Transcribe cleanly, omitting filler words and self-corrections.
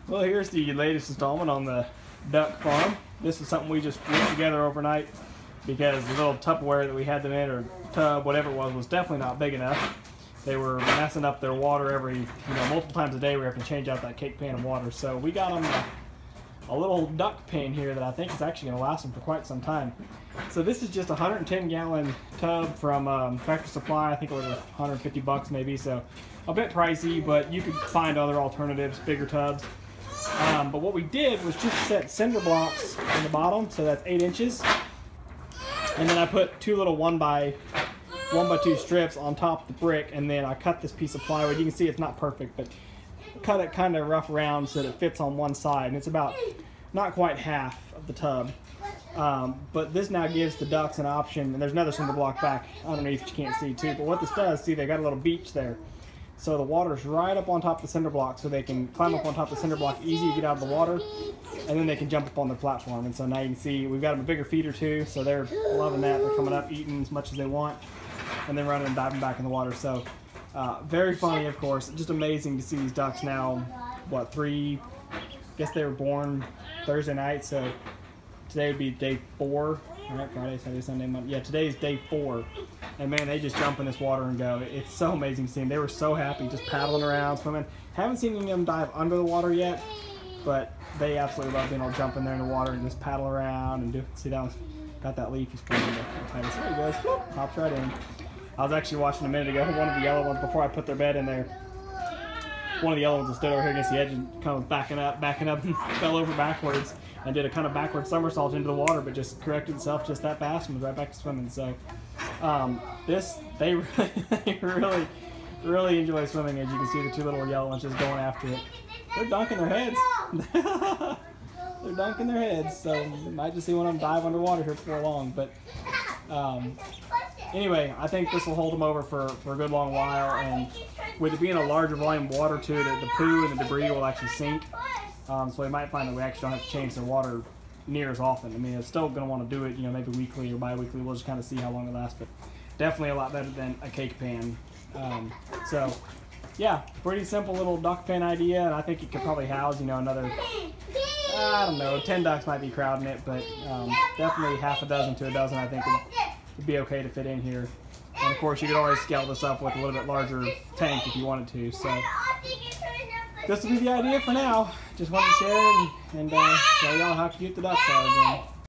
Well, here's the latest installment on the duck farm. This is something we just put together overnight because the little Tupperware that we had them in, or tub, whatever it was definitely not big enough. They were messing up their water every, multiple times a day. We have to change out that cake pan of water. So we got them a little duck pen here that I think is actually going to last them for quite some time. So this is just a 110-gallon tub from Tractor Supply. I think it was 150 bucks maybe, so a bit pricey, but you could find other alternatives, bigger tubs. But what we did was just set cinder blocks on the bottom, so that's 8 inches. And then I put two little 1x2 strips on top of the brick, and then I cut this piece of plywood. You can see it's not perfect, but cut it kind of rough around so that it fits on one side, and it's about not quite half of the tub. But this now gives the ducks an option, and there's another cinder block back underneath that you can't see too, but what this does, see, they got a little beach there. So the water's right up on top of the cinder block, so they can climb up on top of the cinder block easy to get out of the water, and then they can jump up on their platform. And so now you can see we've got them a bigger feeder too, so they're loving that. They're coming up, eating as much as they want, and then running and diving back in the water. So very funny, of course. Just amazing to see these ducks now. What, I guess they were born Thursday night, so today would be day 4. All right, Friday, Saturday, Sunday, Monday. Yeah, today is day 4. And man, they just jump in this water and go. It's so amazing to see them. They were so happy, just paddling around, swimming. Haven't seen any of them dive under the water yet, but they absolutely love being able to jump in there in the water and just paddle around and do. See, that one's got that leaf. He's pulling the tightest. There he goes. Whoop, hops right in. I was actually watching a minute ago one of the yellow ones before I put their bed in there. One of the yellow ones that stood over here against the edge and kind of backing up, and fell over backwards and did a kind of backward somersault into the water, but just corrected itself just that fast and was right back to swimming. So they really enjoy swimming. As you can see, the two little yellow ones just going after it. They're dunking their heads. They're dunking their heads. So you might just see one of them dive underwater here before long. But anyway, I think this will hold them over for a good long while. And with it being a larger volume of water too, the poo and the debris will actually sink. So we might find that we actually don't have to change their water near as often. I mean, it's still going to want to do it, maybe weekly or bi-weekly. We'll just kind of see how long it lasts, but definitely a lot better than a cake pan. So yeah, pretty simple little duck pen idea, and I think it could probably house, another, I don't know, 10 ducks might be crowding it, but definitely half a dozen to a dozen I think would be okay to fit in here. And of course, you could always scale this up with a little bit larger tank if you wanted to. So this will be the idea for now. Just wanted to share and show y'all how cute the ducks are again.